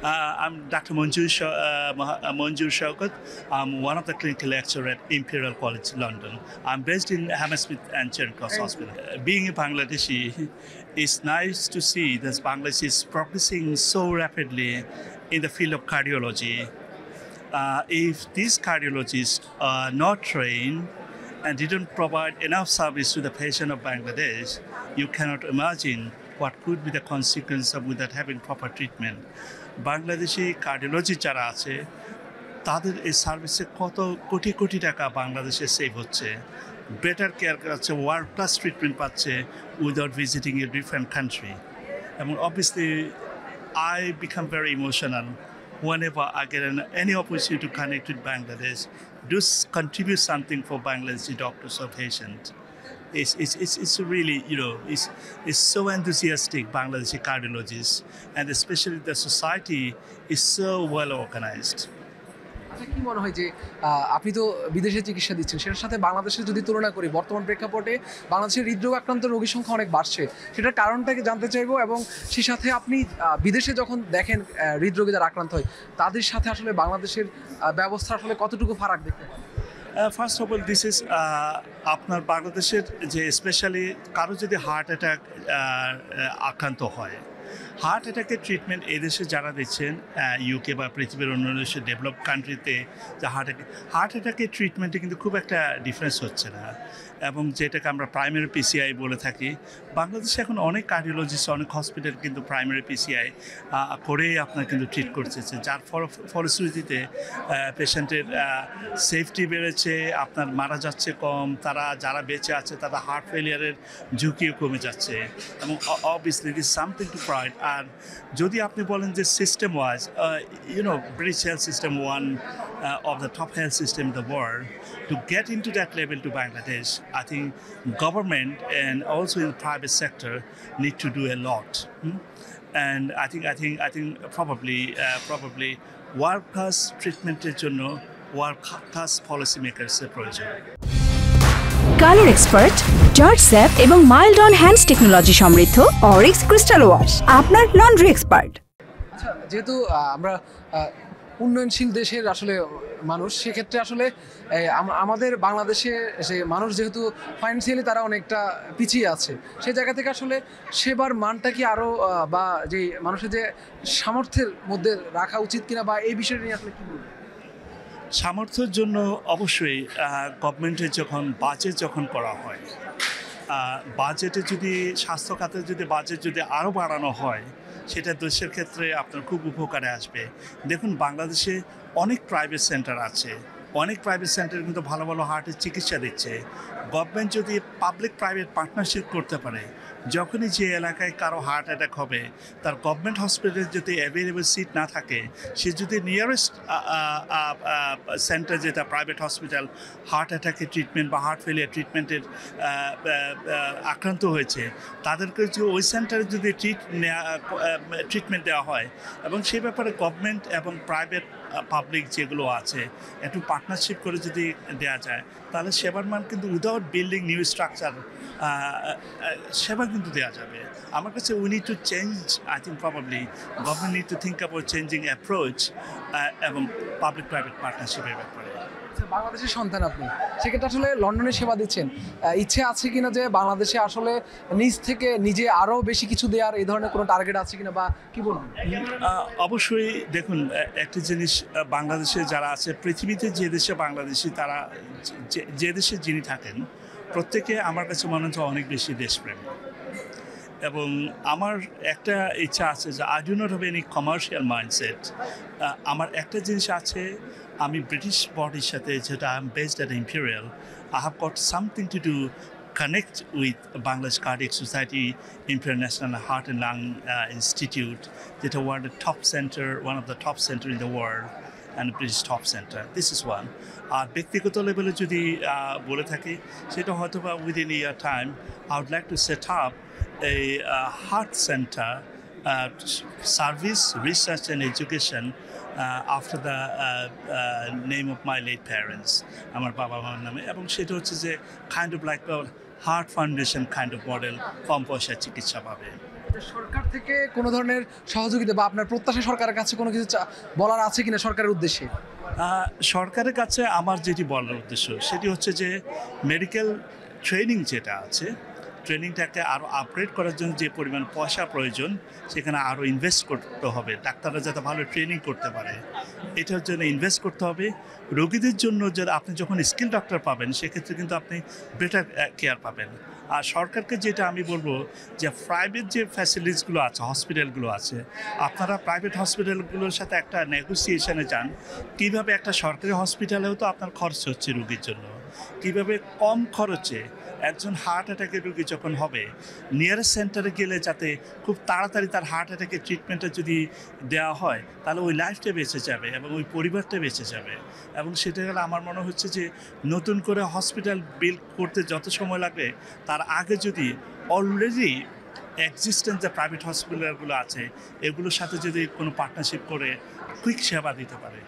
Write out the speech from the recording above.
I'm Dr. Manjur Shaukat. I'm one of the clinical lecturers at Imperial College London. I'm based in Hammersmith and Charing Cross Hospital. Being a Bangladeshi, it's nice to see that Bangladesh is progressing so rapidly in the field of cardiology. If these cardiologists are not trained and didn't provide enough service to the patient of Bangladesh, you cannot imagine what could be the consequence of without having proper treatment. Bangladeshi cardiology যারা আছে তাদের এই সার্ভিসে কত কোটি কোটি টাকা বাংলাদেশে save হচ্ছে, better care পাচ্ছে, ওয়ার্ল্ড ক্লাস ট্রিটমেন্ট পাচ্ছে without visiting a different country. এবং obviously I become very emotional whenever I get any opportunity to connect with Bangladesh, do contribute something for Bangladeshi doctors or patients. It's really, it's so enthusiastic, Bangladeshi cardiologists, and especially the society is so well organized. আচ্ছা, কি মনে হয় যে আপনি তো বিদেশে চিকিৎসা দিচ্ছেন, সেটার সাথে বাংলাদেশে যদি তুলনা করি বর্তমান প্রেক্ষাপটে বাংলাদেশের হৃদরোগ আক্রান্ত রোগীর সংখ্যা অনেক বাড়ছে, সেটার কারণটাকে জানতে চাইবো। এবং সেই সাথে আপনি বিদেশে যখন দেখেন হৃদরোগে যারা আক্রান্ত হয় তাদের সাথে আসলে বাংলাদেশের ব্যবস্থা আসলে কতটুকু ফারাক দেখতে পান? First of all this is আপনার বাংলাদেশের যে স্পেশালি কারো যদি হার্ট অ্যাটাক আক্রান্ত হয়, হার্ট অ্যাটাকের ট্রিটমেন্ট এদেশে যারা দিচ্ছেন ইউকে বা পৃথিবীর অন্যান্য দেশের ডেভেলপ কান্ট্রিতে যে হার্ট অ্যাটাকের ট্রিটমেন্টে কিন্তু খুব একটা ডিফারেন্স হচ্ছে না, এবং যেটাকে আমরা প্রাইমারি পিসিআই বলে থাকি। বাংলাদেশে এখন অনেক কার্ডিওলজিস্ট, অনেক হসপিটাল কিন্তু প্রাইমারি পিসিআই করেই আপনার কিন্তু ট্রিট করছে, যার ফলশ্রুতিতে পেশেন্টের সেফটি বেড়েছে, আপনার মারা যাচ্ছে কম, তারা যারা বেঁচে আছে তারা হার্ট ফেলিয়ারের ঝুঁকিও কমে যাচ্ছে, এবং obviously this something to pride. আর যদি আপনি বলেন যে system wise, British health system one of the top health system in the world, to get into that level to Bangladesh, I think government and also in the private sector need to do a lot. And I think probably world-class treatmented জন্য world-class policy makers প্রয়োজন। Colour expert, George sap এবং mild on hands technology সমৃদ্ধ Orix crystal wash আপনার laundry expert. আচ্ছা, যেহেতু আমরা উন্নয়নশীল দেশের আসলে মানুষ, সেক্ষেত্রে আসলে আমাদের বাংলাদেশে যে মানুষ যেহেতু ফাইন্যান্সিয়ালি তারা অনেকটা পিছিয়ে আছে, সেই জায়গা থেকে আসলে সেবার মানটা কি আরও বা যে মানুষের যে সামর্থ্যের মধ্যে রাখা উচিত কিনা, বা এই বিষয়টা নিয়ে আসলে কী বলবেন? সামর্থ্যের জন্য অবশ্যই গভর্নমেন্টের বাজেট যখন করা হয়, বাজেটে যদি স্বাস্থ্য খাতের বাজেট যদি আরও বাড়ানো হয়, সেটা দেশের ক্ষেত্রে আপনার খুব উপকারে আসবে। দেখুন, বাংলাদেশে অনেক প্রাইভেট সেন্টার আছে, অনেক প্রাইভেট সেন্টার কিন্তু ভালো ভালো হার্টের চিকিৎসা দিচ্ছে। গভর্নমেন্ট যদি পাবলিক প্রাইভেট পার্টনারশিপ করতে পারে, যখনই যে এলাকায় কারো হার্ট অ্যাটাক হবে, তার গভর্নমেন্ট হসপিটালে যদি অ্যাভেলেবল সিট না থাকে, সে যদি নিয়ারেস্ট সেন্টার যেটা প্রাইভেট হসপিটাল হার্ট অ্যাটাকের ট্রিটমেন্ট বা হার্ট ফেলিয়ার ট্রিটমেন্টের আক্রান্ত হয়েছে, তাদেরকে ওই সেন্টারে যদি ট্রিটমেন্ট দেওয়া হয়, এবং সেই ব্যাপারে গভর্নমেন্ট এবং প্রাইভেট পাবলিক যেগুলো আছে একটু পার্টনারশিপ করে যদি দেওয়া যায়, তাহলে সেবার মান কিন্তু উইদাউট বিল্ডিং নিউ স্ট্রাকচার সেবা কিন্তু দেওয়া যাবে। আমার কাছে we need to change, I think probably government need to think about changing approach এবং পাবলিক প্রাইভেট পার্টনারশিপের ব্যাপারে। বাংলাদেশের সন্তান আপনি, সেক্ষেত্রে আসলে লন্ডনে সেবা দিচ্ছেন, ইচ্ছে আছে কিনা যে বাংলাদেশে আসলে নিজ থেকে নিজে আরও বেশি কিছু দেওয়ার এই ধরনের কোনো টার্গেট আছে কিনা, বা কি বলুন? অবশ্যই দেখুন, একটা জিনিস বাংলাদেশে যারা আছে, পৃথিবীতে যে দেশে বাংলাদেশি তারা যে দেশে যিনি থাকেন, প্রত্যেকে আমার কাছে মনে হচ্ছে অনেক বেশি দেশপ্রেম। এবং আমার একটা ইচ্ছা আছে যে I do not have any commercial mindset. আমার একটা জিনিস আছে, আমি ব্রিটিশ বডির সাথে, যেটা I am based at imperial, I have got something to do connect with Bangladesh Cardiac Society, International Heart and Lung Institute, that are one of the top center in the world, and British top center. This is one. আর ব্যক্তিগত লেভেলে যদি বলে থাকি, সেটা হয়তো বা within a year time I would like to set up a heart center, service, research and education after the name of my late parents, আমার বাবা মার নামে, এবং সেটা হচ্ছে যে kind of like a heart foundation kind of model, কম পয়সায় চিকিৎসা পাবে। সরকার থেকে কোনো ধরনের সহযোগিতা বা আপনার প্রত্যাশা সরকারের কাছে কোনো কিছু বলার আছে কিনা সরকারের উদ্দেশ্যে? সরকারের কাছে আমার যেটি বলার উদ্দেশ্য সেটি হচ্ছে যে মেডিকেল ট্রেনিং যেটা আছে, ট্রেনিংটাকে আরও আপগ্রেড করার জন্য যে পরিমাণ পয়সা প্রয়োজন সেখানে আরও ইনভেস্ট করতে হবে, ডাক্তাররা যাতে ভালো ট্রেনিং করতে পারে এটার জন্য ইনভেস্ট করতে হবে। রোগীদের জন্য যে আপনি যখন স্কিল ডক্টর পাবেন সেক্ষেত্রে কিন্তু আপনি বেটার কেয়ার পাবেন। আর সরকারকে যেটা আমি বলবো যে প্রাইভেট যে ফ্যাসিলিটিসগুলো আছে, হসপিটালগুলো আছে, আপনারা প্রাইভেট হসপিটালগুলোর সাথে একটা নেগোসিয়েশনে যান কীভাবে একটা সরকারি হসপিটালেও তো আপনার খরচ হচ্ছে রুগীর জন্য, কীভাবে কম খরচে একজন হার্ট অ্যাটাকের রুগী যখন হবে নিয়ারেস্ট সেন্টারে গেলে যাতে খুব তাড়াতাড়ি তার হার্ট অ্যাটাকের ট্রিটমেন্টটা যদি দেওয়া হয় তাহলে ওই লাইফটা বেঁচে যাবে এবং ওই পরিবারটা বেঁচে যাবে। এবং সেটা গেলে আমার মনে হচ্ছে যে নতুন করে হসপিটাল বিল্ড করতে যত সময় লাগবে তার আগে যদি অলরেডি এক্সিস্টেন্স যে প্রাইভেট হসপিটালগুলো আছে এগুলোর সাথে যদি কোনো পার্টনারশিপ করে কুইক সেবা দিতে পারে